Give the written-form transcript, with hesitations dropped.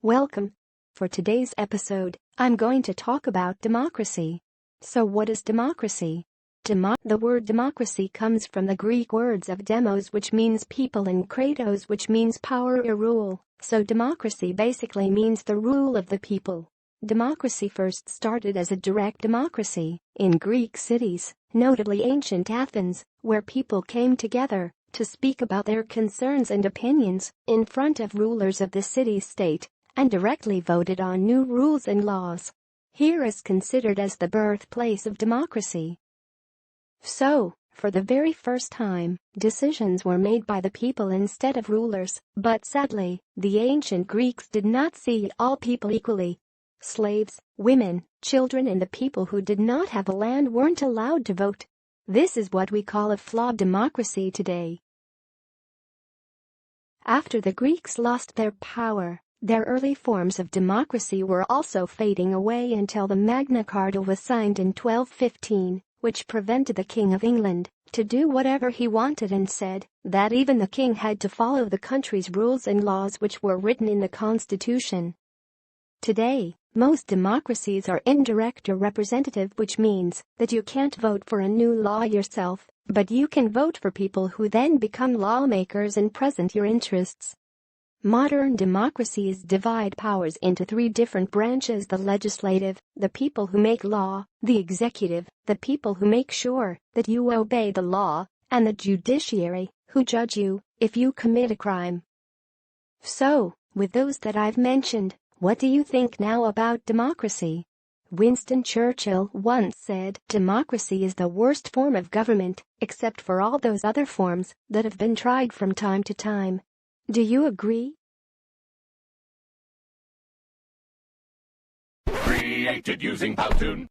Welcome. For today's episode, I'm going to talk about democracy. So what is democracy? The word democracy comes from the Greek words of demos, which means people, and kratos, which means power or rule. So democracy basically means the rule of the people. Democracy first started as a direct democracy in Greek cities, notably ancient Athens, where people came together to speak about their concerns and opinions in front of rulers of the city-state and directly voted on new rules and laws. Here is considered as the birthplace of democracy. So, for the very first time, decisions were made by the people instead of rulers, but sadly, the ancient Greeks did not see all people equally. Slaves, women, children, and the people who did not have a land weren't allowed to vote. This is what we call a flawed democracy today. After the Greeks lost their power, their early forms of democracy were also fading away until the Magna Carta was signed in 1215, which prevented the King of England to do whatever he wanted and said that even the king had to follow the country's rules and laws, which were written in the Constitution. Today, most democracies are indirect or representative, which means that you can't vote for a new law yourself, but you can vote for people who then become lawmakers and present your interests. Modern democracies divide powers into three different branches: the legislative, the people who make law; the executive, the people who make sure that you obey the law; and the judiciary, who judge you if you commit a crime. So, with those that I've mentioned, what do you think now about democracy? Winston Churchill once said, "Democracy is the worst form of government, except for all those other forms that have been tried from time to time." Do you agree? Created using Powtoon.